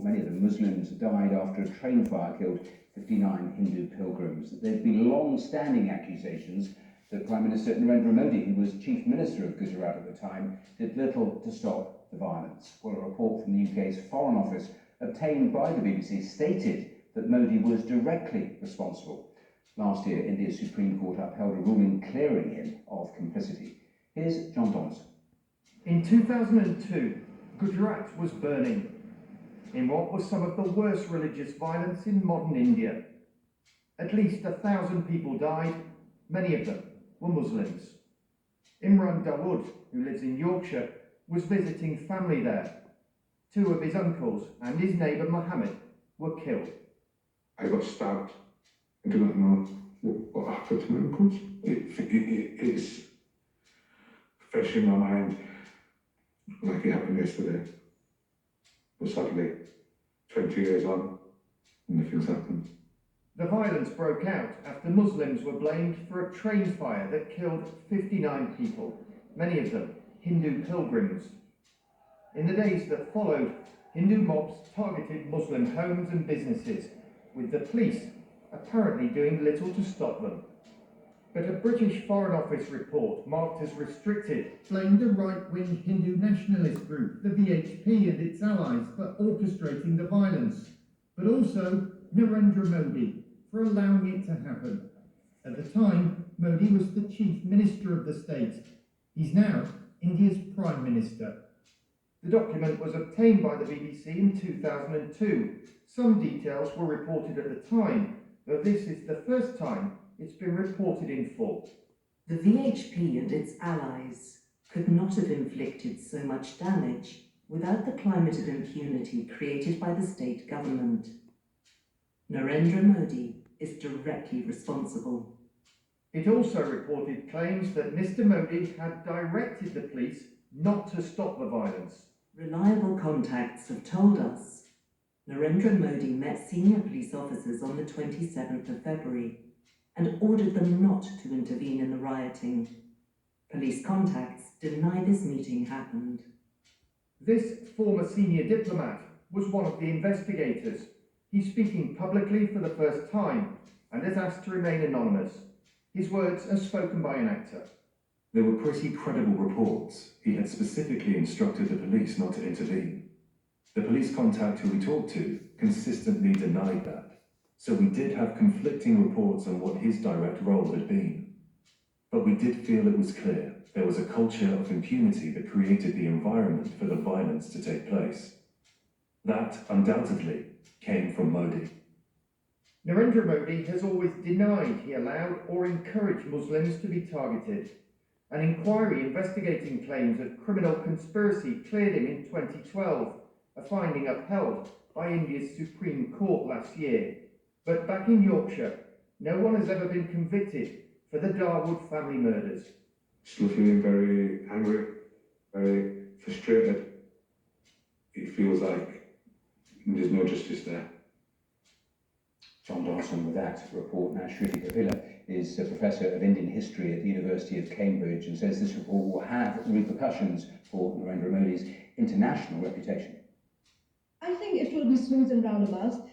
Many of them Muslims died after a train fire killed 59 Hindu pilgrims. There have been long-standing accusations that Prime Minister Narendra Modi, who was Chief Minister of Gujrat at the time, did little to stop the violence. Well, a report from the UK's Foreign Office obtained by the BBC stated that Modi was directly responsible. Last year, India's Supreme Court upheld a ruling clearing him of complicity. Here's John Donaldson. In 2002, Gujrat was burning in what was some of the worst religious violence in modern India. At least 1,000 people died, many of them were Muslims. Imran Dawood, who lives in Yorkshire, was visiting family there. 2 of his uncles and his neighbour Mohammed were killed. I got stabbed. I do not know what happened to my uncles. It's fresh in my mind, like it happened yesterday. But sadly, 20 years on, nothing's happened. The violence broke out after Muslims were blamed for a train fire that killed 59 people, many of them Hindu pilgrims. In the days that followed, Hindu mobs targeted Muslim homes and businesses, with the police apparently doing little to stop them. But a British Foreign Office report marked as restricted blamed a right-wing Hindu nationalist group, the VHP, and its allies for orchestrating the violence, but also Narendra Modi for allowing it to happen. At the time, Modi was the Chief Minister of the state. He's now India's Prime Minister. The document was obtained by the BBC in 2002. Some details were reported at the time, though this is the first time it's been reported in full. The VHP and its allies could not have inflicted so much damage without the climate of impunity created by the state government. Narendra Modi is directly responsible. It also reported claims that Mr. Modi had directed the police not to stop the violence. Reliable contacts have told us Narendra Modi met senior police officers on the 27th of February and ordered them not to intervene in the rioting. Police contacts deny this meeting happened. This former senior diplomat was one of the investigators. He's speaking publicly for the first time and has asked to remain anonymous. His words are spoken by an actor. There were pretty credible reports. He had specifically instructed the police not to intervene. The police contact who we talked to consistently denied that. So we did have conflicting reports on what his direct role had been. But we did feel it was clear there was a culture of impunity that created the environment for the violence to take place. That, undoubtedly, came from Modi. Narendra Modi has always denied he allowed or encouraged Muslims to be targeted. An inquiry investigating claims of criminal conspiracy cleared him in 2012, a finding upheld by India's Supreme Court last year. But back in Yorkshire, no one has ever been convicted for the Dawood family murders. Still feeling very angry, very frustrated. It feels like there's no justice there. John Donaldson with that report. Now, Shruti Kapila is a Professor of Indian History at the University of Cambridge and says this report will have repercussions for Narendra Modi's international reputation. I think it will be smooth and roundabout.